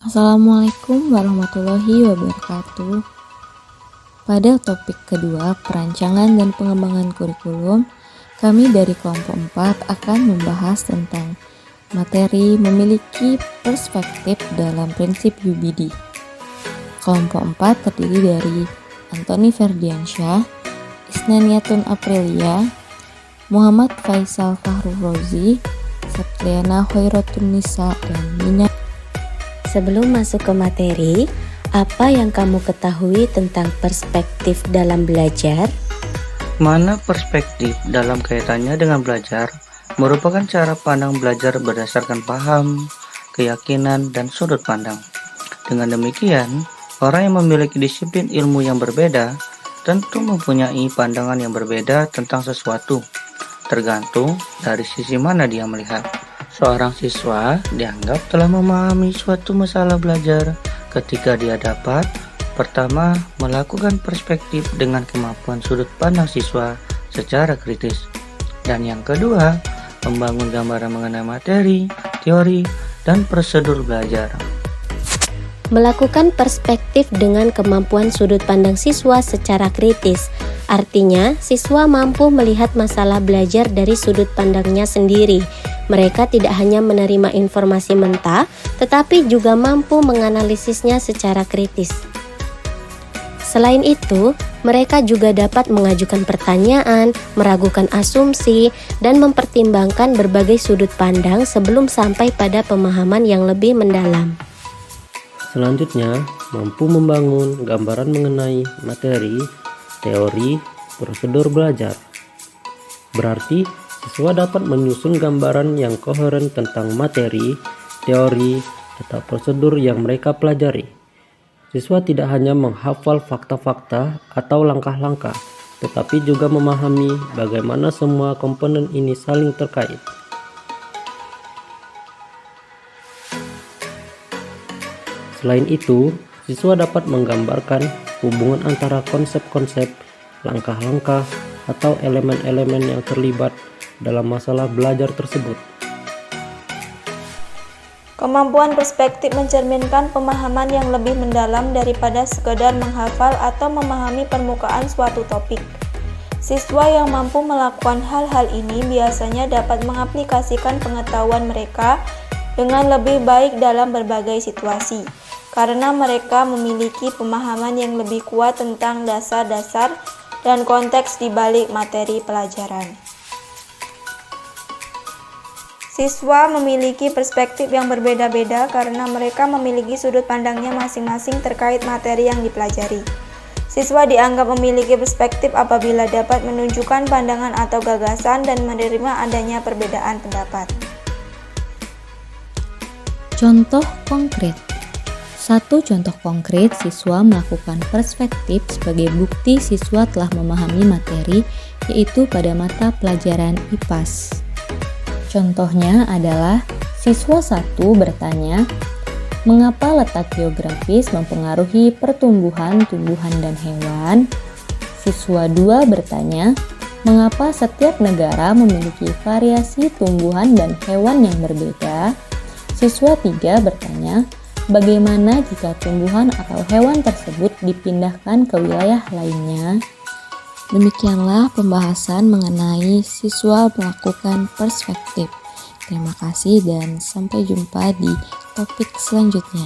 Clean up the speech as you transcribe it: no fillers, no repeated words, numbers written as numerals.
Assalamualaikum warahmatullahi wabarakatuh. Pada topik kedua, perancangan dan pengembangan kurikulum, kami dari kelompok 4 akan membahas tentang materi memiliki perspektif dalam prinsip UBD. Kelompok 4 terdiri dari Antoni Ferdiansyah, Isnaniatun Aprilia, Muhammad Faisal Fahrul Rozi, Septriana Hoirotun Nisa, dan Mina. Sebelum masuk ke materi, apa yang kamu ketahui tentang perspektif dalam belajar? Mana perspektif dalam kaitannya dengan belajar merupakan cara pandang belajar berdasarkan paham, keyakinan, dan sudut pandang. Dengan demikian, orang yang memiliki disiplin ilmu yang berbeda tentu mempunyai pandangan yang berbeda tentang sesuatu, tergantung dari sisi mana dia melihat. Seorang siswa dianggap telah memahami suatu masalah belajar ketika dia dapat pertama, melakukan perspektif dengan kemampuan sudut pandang siswa secara kritis, dan yang kedua, membangun gambaran mengenai materi, teori, dan prosedur belajar. Melakukan perspektif dengan kemampuan sudut pandang siswa secara kritis, artinya siswa mampu melihat masalah belajar dari sudut pandangnya sendiri. Mereka tidak hanya menerima informasi mentah, tetapi juga mampu menganalisisnya secara kritis. Selain itu, mereka juga dapat mengajukan pertanyaan, meragukan asumsi, dan mempertimbangkan berbagai sudut pandang sebelum sampai pada pemahaman yang lebih mendalam. Selanjutnya, mampu membangun gambaran mengenai materi, teori, prosedur belajar. Berarti, siswa dapat menyusun gambaran yang koheren tentang materi, teori, atau prosedur yang mereka pelajari. Siswa tidak hanya menghafal fakta-fakta atau langkah-langkah, tetapi juga memahami bagaimana semua komponen ini saling terkait. Selain itu, siswa dapat menggambarkan hubungan antara konsep-konsep, langkah-langkah, atau elemen-elemen yang terlibat dalam masalah belajar tersebut. Kemampuan perspektif mencerminkan pemahaman yang lebih mendalam daripada sekedar menghafal atau memahami permukaan suatu topik. Siswa yang mampu melakukan hal-hal ini biasanya dapat mengaplikasikan pengetahuan mereka dengan lebih baik dalam berbagai situasi, karena mereka memiliki pemahaman yang lebih kuat tentang dasar-dasar dan konteks di balik materi pelajaran. Siswa memiliki perspektif yang berbeda-beda karena mereka memiliki sudut pandangnya masing-masing terkait materi yang dipelajari. Siswa dianggap memiliki perspektif apabila dapat menunjukkan pandangan atau gagasan dan menerima adanya perbedaan pendapat. Contoh konkret. Satu contoh konkret, siswa melakukan perspektif sebagai bukti siswa telah memahami materi, yaitu pada mata pelajaran IPAS. Contohnya adalah siswa 1 bertanya, mengapa letak geografis mempengaruhi pertumbuhan tumbuhan dan hewan? Siswa 2 bertanya, mengapa setiap negara memiliki variasi tumbuhan dan hewan yang berbeda? Siswa 3 bertanya, bagaimana jika tumbuhan atau hewan tersebut dipindahkan ke wilayah lainnya? Demikianlah pembahasan mengenai siswa melakukan perspektif. Terima kasih dan sampai jumpa di topik selanjutnya.